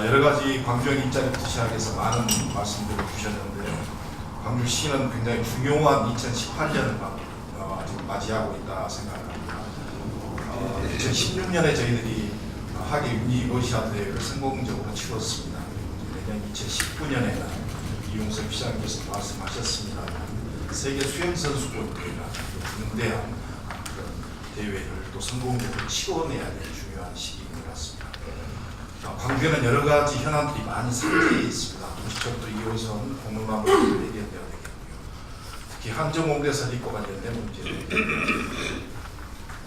여러 가지 광주형 일자리부터 시작해서 많은 말씀들을 주셨는데요. 광주시는 굉장히 중요한 2018년을 지금 맞이하고 있다 생각합니다. 2016년에 저희들이 하계 유니버시아드 대회를 성공적으로 치렀습니다. 내년 2019년에는 이용섭 시장께서 말씀하셨습니다. 세계 수영선수권대회가 중대한 대회를 또 성공적으로 치러내야 될 중요한 시기인 것 같습니다. 광주에는 여러 가지 현안들이 많이 산재해 있습니다. 도시철도 2호선 공로나무 해결되어야 되겠고요. 특히 한정홍대선 입과 관련된 문제들.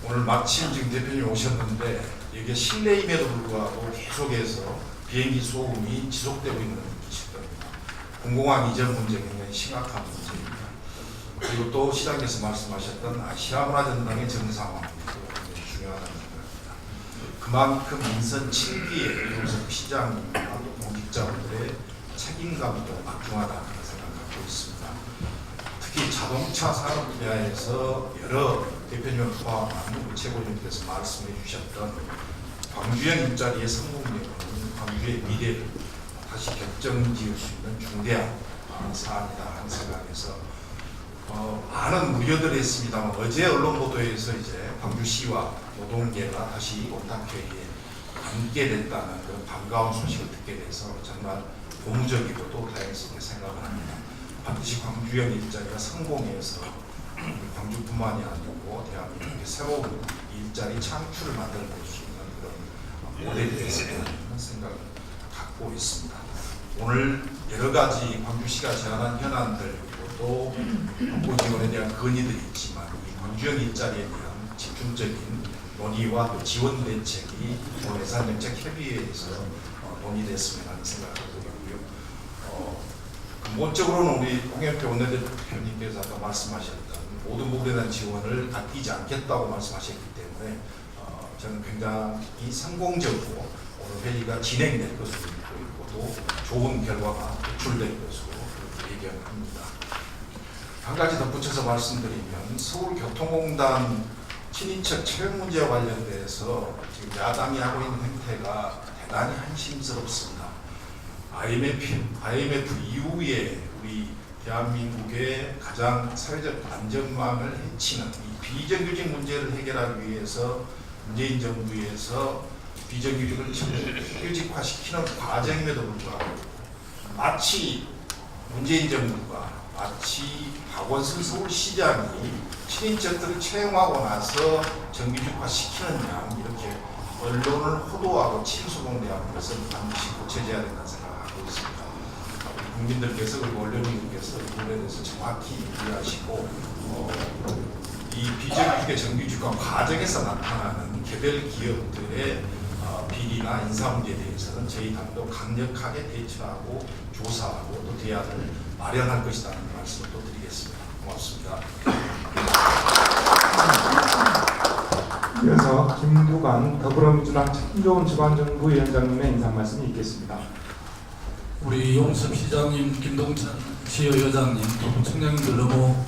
오늘 마침 지금 대표님 오셨는데 이게 실내임에도 불구하고 계속해서 비행기 소음이 지속되고 있는 시점입니다. 공공항 이전 문제 굉장히 심각한 문제입니다. 그리고 또 시장께서 말씀하셨던 아시아문화전당의 정상화도 굉장히 중요하다는 생각입니다. 그만큼 인선 7기에 이용섭 시장님과 또 공직자분들의 책임감도 막중하다는 생각을 갖고 있습니다. 특히 자동차 산업 분야에서 여러 대표님을 포함한 최고위원께서 말씀해 주셨던 광주형 일자리의 성공력은 광주의 미래를 다시 결정지을 수 있는 중대한 사안이다 하는 생각에서 많은 우려들이 있습니다만 어제 언론 보도에서 이제 광주시와 노동계가 다시 온탁회의에 앉게 됐다는 그런 반가운 소식을 듣게 돼서 정말 고무적이고 또 다행스럽게 생각을 합니다. 반드시 광주형 일자리가 성공해서 광주뿐만이 아니고 대한민국의 새로운 일자리 창출을 만들어낼 수 있는 그런 모델이 됐으면 하는 생각을 갖고 있습니다. 오늘 여러 가지 광주시가 제안한 현안들 또 정부 지원에 대한 건의들이 있지만 이 광주형 일자리에 대한 집중적인 논의와 또 지원 대책이 오늘 예산정책 협의회에서 논의됐으면 하는 생각을 갖고 있고요. 근본적으로는 우리 홍영표 원내대표님께서 아까 말씀하셨던 모든 부분에 대한 지원을 아끼지 않겠다고 말씀하셨기 때문에 저는 굉장히 성공적으로 오늘 회의가 진행될 것으로 믿고 있고 또 좋은 결과가 도출될 것으로 예견합니다. 한 가지 덧붙여서 말씀드리면 서울교통공단 친인척 채용 문제와 관련돼서 지금 야당이 하고 있는 행태가 대단히 한심스럽습니다. IMF 이후에 우리 대한민국의 가장 사회적 안전망을 해치는 이 비정규직 문제를 해결하기 위해서 문재인 정부에서 비정규직을 정규직화시키는 과정임에도 불구하고 마치 문재인 정부가 마치 박원순 서울시장이 친인척들을 채용하고 나서 정규직화시키는 양 이렇게 언론을 호도하고 침소봉대하는 것을 반드시 고쳐져야 된다는 생각을 하고 있습니다. 국민들께서 그리고 언론인들께서 이 부분에 대해서 정확히 이해하시고 이 비정규직의 정규직화 과정에서 나타나는 개별 기업들의 비리나 인사 문제에 대해서는 저희 당도 강력하게 대처하고 조사하고 또 대안을 마련할 것이라는 말씀을 또 드리겠습니다. 고맙습니다. 이어서 김두관 더불어민주당 책임좋은 지방정부위원장님의 인사 말씀이 있겠습니다. 우리 용섭 시장님, 김동찬 시의회장님, 또 청장님들 너무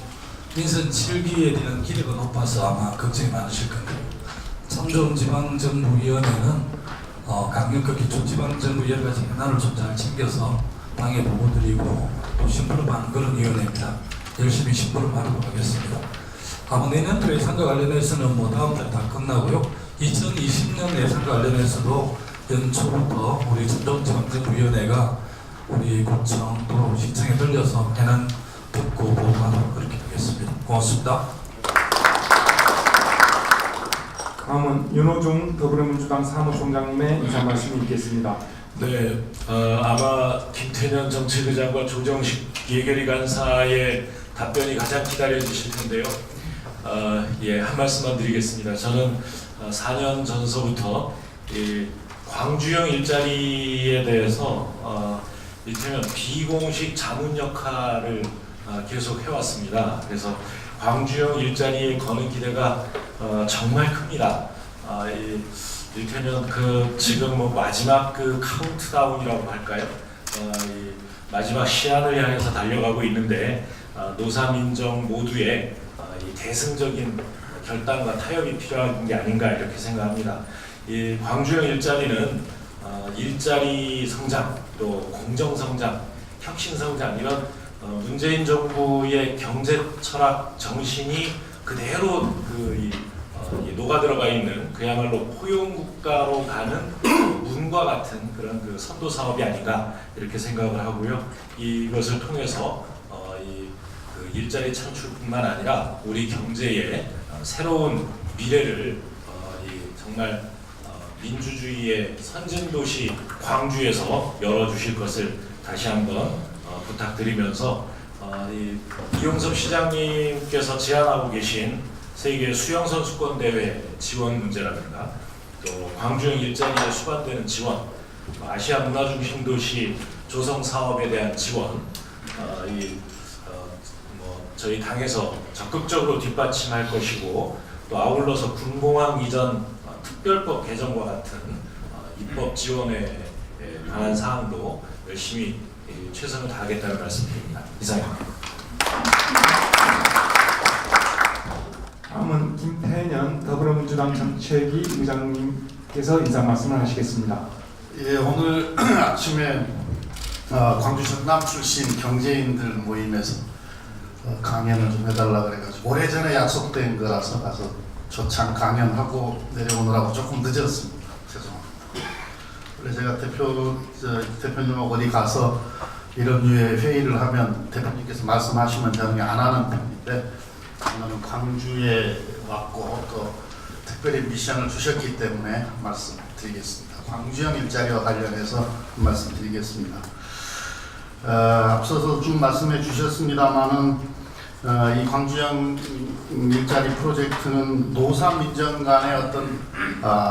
민선 7기에 대한 기대가 높아서 아마 걱정이 많으실 겁니다. 참좋은 지방정부위원회는 강력한 기초지방정부 여러 가지 현안을 좀 잘 챙겨서 당에 보고드리고 또 심부름하는 그런 위원회입니다. 열심히 심부름하도록 하겠습니다. 아마 내년도 예산과 관련해서는 다음 달 다 끝나고요. 2020년 예산과 관련해서도 연초부터 우리 참좋은 지방정부위원회가 우리 구청 또 시청에 들려서 해는 듣고 보호하도록 그렇게 하겠습니다. 고맙습니다. 다음은 윤호중 더불어민주당 사무총장님의 인사 말씀이 있겠습니다. 네, 아마 김태년 정책의장과 조정식 예결위 간사의 답변이 가장 기다려지실 텐데요. 한 말씀만 드리겠습니다. 저는 4년 전서부터 이 광주형 일자리에 대해서 이를테면 비공식 자문 역할을 계속 해왔습니다. 그래서 광주형 일자리에 거는 기대가 정말 큽니다. 이를테면 지금 뭐 마지막 카운트다운이라고 할까요? 이 마지막 시한을 향해서 달려가고 있는데 노사민정 모두의 이 대승적인 결단과 타협이 필요한 게 아닌가 이렇게 생각합니다. 이 광주형 일자리는 일자리 성장, 또 공정 성장, 혁신 성장 이런 문재인 정부의 경제 철학 정신이 그대로 녹아 들어가 있는 그야말로 포용 국가로 가는 문과 같은 그런 선도 사업이 아닌가 이렇게 생각을 하고요. 이것을 통해서 일자리 창출뿐만 아니라 우리 경제의 새로운 미래를 정말 민주주의의 선진도시 광주에서 열어주실 것을 다시 한번 부탁드리면서 이용섭 시장님께서 제안하고 계신 세계 수영선수권 대회 지원 문제라든가 또 광주형 일자리에 수반되는 지원, 아시아 문화중심도시 조성 사업에 대한 지원, 저희 당에서 적극적으로 뒷받침할 것이고 또 아울러서 군공항 이전 특별법 개정과 같은 입법 지원에 관한 사항도 열심히 최선을 다하겠다는 말씀드립니다. 이상입니다. 다음은 김태년 더불어민주당 정책위 의장님께서 인사 말씀을 하시겠습니다. 예, 오늘 아침에 광주 전남 출신 경제인들 모임에서 강연을 좀 해달라 그래가지고 오래전에 약속된 거라서 가서 조찬 강연하고 내려오느라고 조금 늦었습니다. 죄송합니다. 원래 제가 대표님하고 어디 가서 이런 류의 회의를 하면 대표님께서 말씀하시면 저는 안 하는 편인데 오늘은 광주에 왔고 또 특별히 미션을 주셨기 때문에 말씀드리겠습니다. 광주형 일자리와 관련해서 한 말씀 드리겠습니다. 앞서서 좀 말씀해 주셨습니다마는 이 광주형 일자리 프로젝트는 노사민정 간의 어떤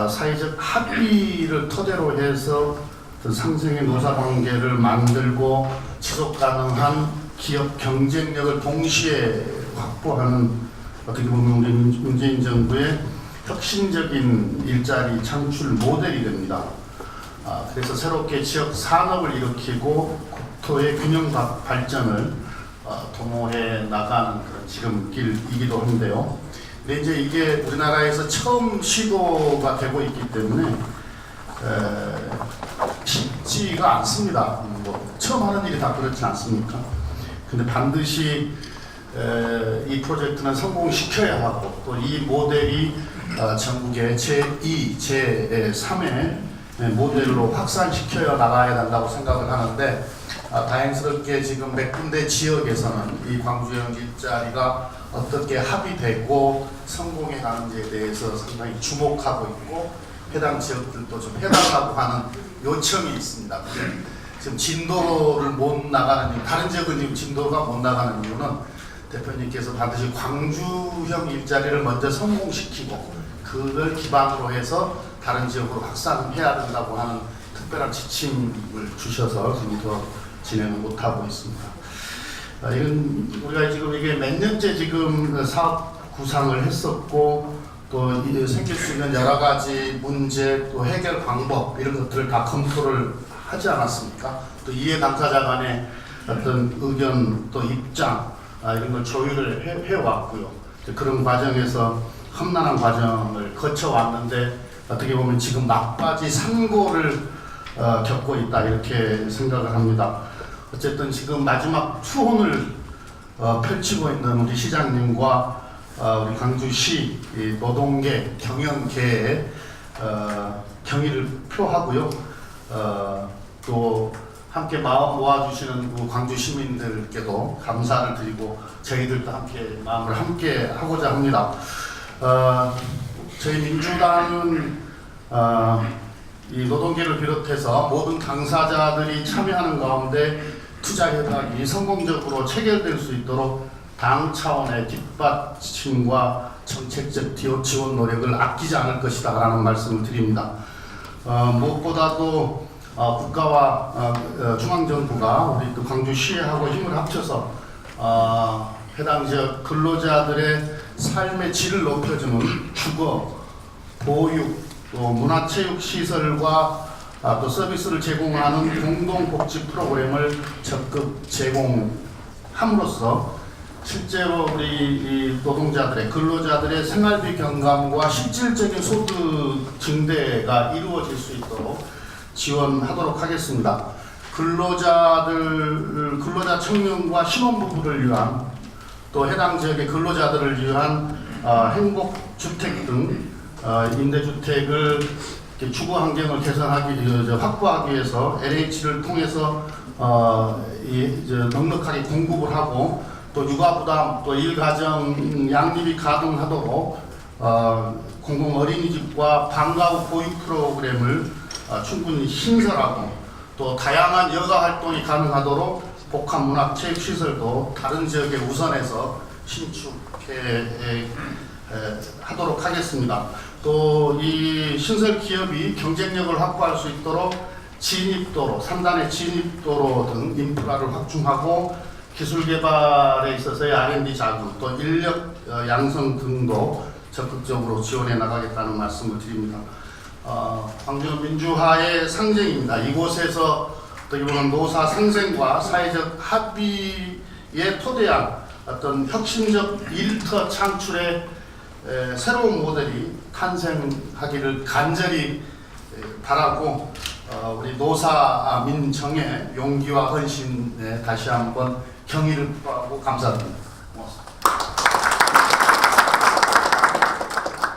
사회적 합의를 토대로 해서 상생의 노사관계를 만들고 지속가능한 기업 경쟁력을 동시에 확보하는 어떻게 보면 문재인 정부의 혁신적인 일자리 창출 모델이 됩니다. 그래서 새롭게 지역 산업을 일으키고 국토의 균형 발전을 도모해 나가는 그런 지름길이기도 한데요. 근데 이제 이게 우리나라에서 처음 시도가 되고 있기 때문에 쉽지가 않습니다. 처음 하는 일이 다 그렇지 않습니까? 근데 반드시 이 프로젝트는 성공시켜야 하고 또 이 모델이 전국의 제2, 제3의 모델로 확산시켜 나가야 된다고 생각을 하는데 다행스럽게 지금 몇 군데 지역에서는 이 광주형 일자리가 어떻게 합의되고 성공해 가는지에 대해서 상당히 주목하고 있고 해당 지역들도 좀 해달라고 하는 요청이 있습니다. 지금 진도를 못 나가는 이유, 다른 지역은 지금 진도가 못 나가는 이유는 대표님께서 반드시 광주형 일자리를 먼저 성공시키고 그걸 기반으로 해서 다른 지역으로 확산해야 된다고 하는 특별한 지침을 주셔서 지금 더 진행을 못하고 있습니다. 이건 우리가 지금 이게 몇 년째 지금 사업 구상을 했었고 또 생길 수 있는 여러 가지 문제 또 해결 방법 이런 것들을 다 검토를 하지 않았습니까? 또 이해 당사자 간의 어떤 의견 또 입장 이런 걸 조율을 해왔고요. 그런 과정에서 험난한 과정을 거쳐왔는데 어떻게 보면 지금 막바지 산고를 겪고 있다 이렇게 생각을 합니다. 어쨌든 지금 마지막 투혼을 펼치고 있는 우리 시장님과 우리 광주시 노동계, 경영계의 경의를 표하고요. 또 함께 마음 모아주시는 그 광주 시민들께도 감사를 드리고 저희들도 함께 마음을 함께 하고자 합니다. 저희 민주당은 이 노동계를 비롯해서 모든 당사자들이 참여하는 가운데 투자 협약이 성공적으로 체결될 수 있도록 당 차원의 뒷받침과 정책적 지원 노력을 아끼지 않을 것이다 라는 말씀을 드립니다. 무엇보다도 국가와 중앙정부가 우리 또 광주시하고 힘을 합쳐서 해당 지역 근로자들의 삶의 질을 높여주는 주거, 보육, 또 문화체육시설과 또 서비스를 제공하는 공동복지 프로그램을 적극 제공함으로써 실제로 우리 이 노동자들의 근로자들의 생활비 경감과 실질적인 소득 증대가 이루어질 수 있도록 지원하도록 하겠습니다. 근로자 청년과 신혼부부를 위한 또 해당 지역의 근로자들을 위한 행복주택 등 임대주택을 주거 환경을 확보하기 위해서 LH를 통해서 넉넉하게 공급을 하고 또 육아 부담, 또 일가정 양립이 가능하도록 공공 어린이집과 방과 후 보육 프로그램을 충분히 신설하고 또 다양한 여가 활동이 가능하도록 복합 문화 체육 시설도 다른 지역에 우선해서 신축해 하도록 하겠습니다. 또 이 신설 기업이 경쟁력을 확보할 수 있도록 진입도로, 3단의 진입도로 등 인프라를 확충하고 기술 개발에 있어서의 R&D 자금, 또 인력 양성 등도 적극적으로 지원해 나가겠다는 말씀을 드립니다. 광주는 민주화의 상징입니다. 이곳에서 어떻게 보면 노사 상생과 사회적 합의에 토대한 어떤 혁신적 일터 창출의 새로운 모델이 탄생하기를 간절히 바라고 우리 노사 민정의 용기와 헌신에 다시 한번 경의를 표하고 감사드립니다. 고맙습니다.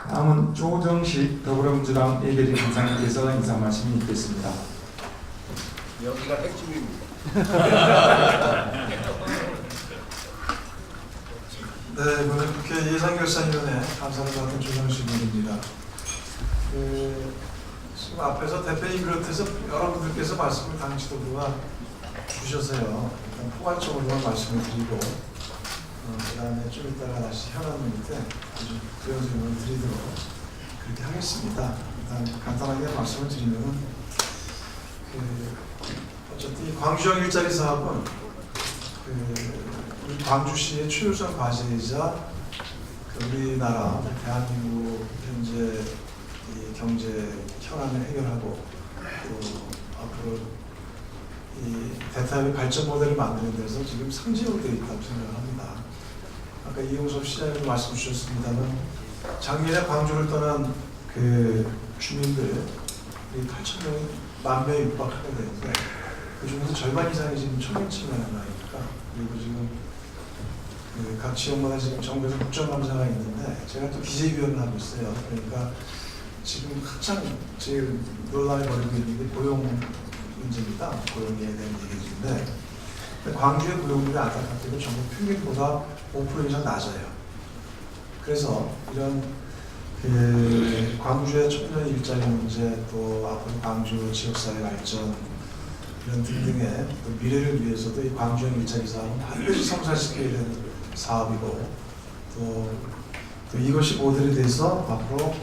다음은 조정식 더불어민주당 예결위 간사님께서 인사 말씀이 있겠습니다. 여기가 핵심입니다. 네, 이번에 국회 예산결산위원회 감사를 받은 조정식 의원입니다. 지금 앞에서 대표님 비롯해서 여러분들께서 말씀을 당 지도부가 주셔서요. 일단 포괄적으로만 말씀을 드리고 그 다음에 좀 이따가 다시 현안 문제 부연 질문을 드리도록 그렇게 하겠습니다. 일단 간단하게 말씀을 드리면 어쨌든 이 광주형 일자리 사업은 우리 광주시의 최우선 과제이자 우리나라 대한민국 현재 이 경제 현안을 해결하고 또 앞으로 이 대타협의 발전 모델을 만드는 데서 지금 상징으로 되어 있다고 생각을 합니다. 아까 이용섭 시장님도 말씀 주셨습니다만 작년에 광주를 떠난 그 주민들 8,000명이 10,000명에 육박하게 되는데 그 중에서 절반 이상이 지금 청년층이라는 나이니까 그리고 지금 각 지역마다 지금 정부에서 국정감사가 있는데 제가 또 기재위원을 하고 있어요. 그러니까 지금 한창 제일 논란을 벌이고 있는 게 고용 문제입니다. 고용에 대한 얘기인데 광주의 고용률이 안타깝게도 전국 평균보다 5% 이상 낮아요. 그래서 이런 광주의 청년 일자리 문제 또 앞으로 광주 지역사회 발전 이런 등등의 또 미래를 위해서도 이 광주형 일자리 사업은 반드시 성사시켜야 되는 사업이고 또 이것이 모델이 돼서 앞으로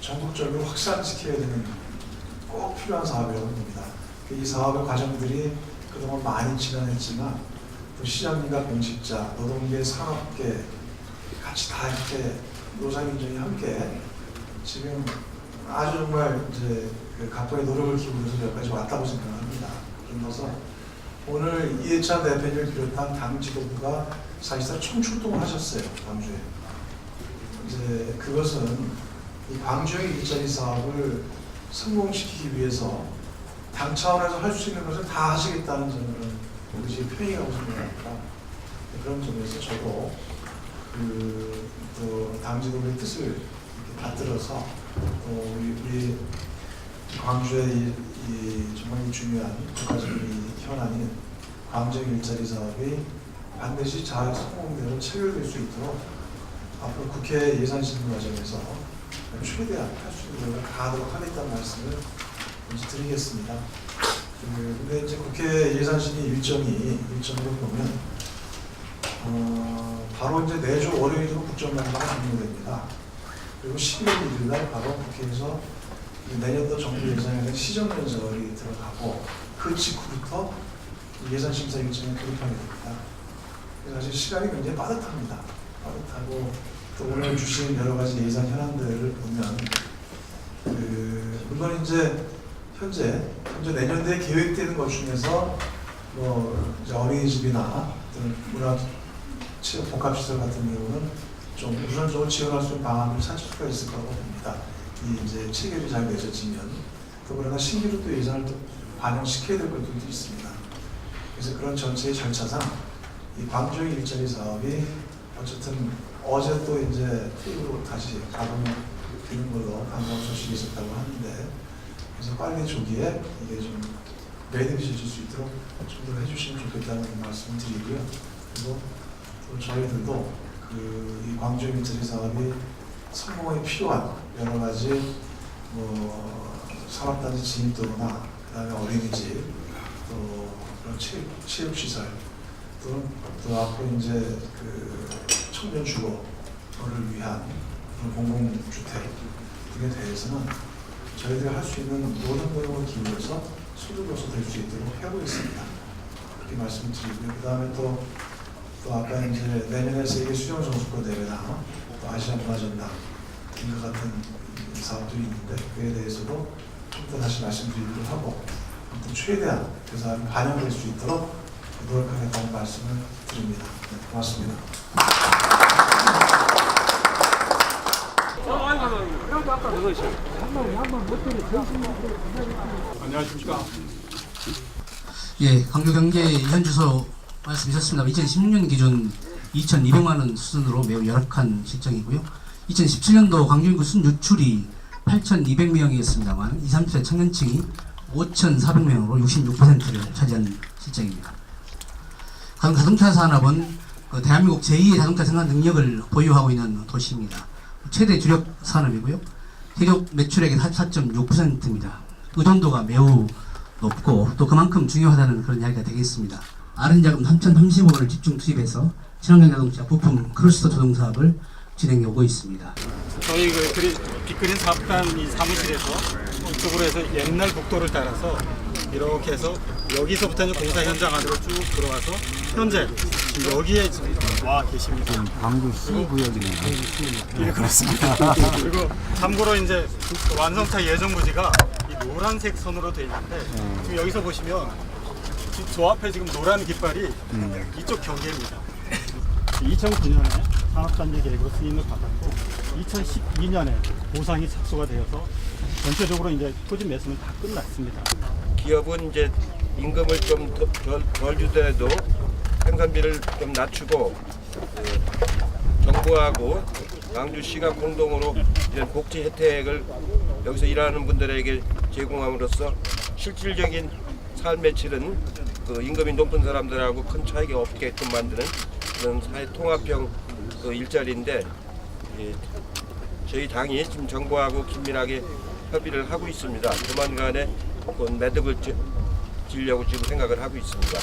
전국적으로 확산시켜야 되는 꼭 필요한 사업이라고 봅니다. 이 사업의 과정들이 그동안 많이 진행했지만 또 시장님과 공직자, 노동계, 산업계 같이 다 이렇게 노사민정이 함께 지금 아주 정말 이제 각고의 노력을 기울여서 여기까지 왔다고 생각합니다. 그래서 오늘 이해찬 대표님을 비롯한 당 지도부가 사실상 총출동을 하셨어요. 광주에. 이제 그것은 이 광주형 일자리 사업을 성공시키기 위해서 당 차원에서 할 수 있는 것을 다 하시겠다는 점을 우리 표현이라고 생각합니다. 그런 점에서 저도 또 당 지도부의 뜻을 이렇게 받들어서 우리 광주의 이 정말 중요한 국가적인 현안인 광주형 일자리 사업이 반드시 잘 성공대로 체결될 수 있도록 앞으로 국회 예산심의 과정에서 최대한 할 수 있는 노력을 다하도록 하겠다는 말씀을 먼저 드리겠습니다. 근데 이제 국회 예산심의 일정으로 보면 바로 이제 내주 월요일으로 국정감사가 종료됩니다. 그리고 11월 1일 날 바로 국회에서 내년도 정부 예산에 대한 시정연설이 들어가고 그 직후부터 예산심사 일정에 돌입하게 됩니다. 그래서 사실 시간이 굉장히 빠듯합니다. 빠듯하고 또 오늘 주신 여러 가지 예산 현안들을 보면 물론 이제 현재 내년도에 계획되는 것 중에서 뭐 이제 어린이집이나 또는 문화 복합시설 같은 경우는 좀 우선적으로 지원할 수 있는 방안을 찾을 수가 있을 거라고 봅니다. 이 이제 체결이 잘 맺어지면 또 그러나 신규로 또 예산을 또 반영시켜야 될 것들도 있습니다. 그래서 그런 전체의 절차상 이 광주형 일자리 사업이 어쨌든 어제 또 이제 퇴임으로 다시 가동이 되는 걸로 반가운 소식이 있었다고 하는데 그래서 빨리 조기에 이게 좀 매듭이 질 수 있도록 좀 더 해주시면 좋겠다는 말씀을 드리고요. 그리고 또 저희들도 이 광주형 일자리 사업이 성공에 필요한 여러 가지 뭐 산업단지 진입도나 그다음에 어린이집 또 그런 체육시설 또 앞으로 이제 그 청년 주거를 위한 그런 공공주택 등에 대해서는 저희들이 할 수 있는 모든 노력을 기울여서 소득요소 될 수 있도록 하고 있습니다. 그렇게 말씀드리고요. 그 다음에 또 아까 이제 내년에 세계 수영 선수권 대회나 또 아시아 문화전당 등과 같은 사업들이 있는데 그에 대해서도 좀 더 다시 말씀드리기로 하고 아무튼 최대한 그 사업이 반영될 수 있도록 노력하겠다는 말씀을 드립니다. 네, 고맙습니다. 안녕하십니까. 예, 광주경제 현주소 말씀하셨습니다. 2016년 기준 2,200만 원 수준으로 매우 열악한 실정이고요. 2017년도 광주 인구 순유출이 8,200명이었습니다만 20, 30세 청년층이 5,400명으로 66%를 차지한 실정입니다. 가동차 산업은 대한민국 제2의 자동차 생산 능력을 보유하고 있는 도시입니다. 최대 주력 산업이고요. 세계 매출액의 44.6%입니다. 의존도가 매우 높고 또 그만큼 중요하다는 그런 이야기가 되겠습니다. R&D자금 3,035원을 집중 투입해서 친환경 자동차 부품 크루스터 조정 사업을 진행해 오고 있습니다. 저희 빅그린 사업단 이 사무실에서 이쪽으로 해서 옛날 국도를 따라서 이렇게 해서 여기서부터는 공사 현장 안으로 쭉 들어와서 현재 여기에 지금 와 계십니다. 광주 C 구역이네요. 예, 그렇습니다. 그리고 참고로 이제 완성차 예정 부지가 이 노란색 선으로 되어 있는데 지금 여기서 보시면 저 앞에 지금 노란 깃발이 이쪽 경계입니다. 2009년에 산업단지 계획으로 승인을 받았고 2012년에 보상이 착수가 되어서 전체적으로 이제 토지 매수는 다 끝났습니다. 기업은 이제 임금을 좀 덜 주더라도 생산비를 좀 낮추고 정부하고 광주시가 공동으로 이런 복지 혜택을 여기서 일하는 분들에게 제공함으로써 실질적인 삶의 질은 그 임금이 높은 사람들하고 큰 차이가 없게끔 만드는 그런 사회 통합형 그 일자리인데 저희 당이 지금 정부하고 긴밀하게 협의를 하고 있습니다. 조만간에 매듭을 지려고 지금 생각을 하고 있습니다.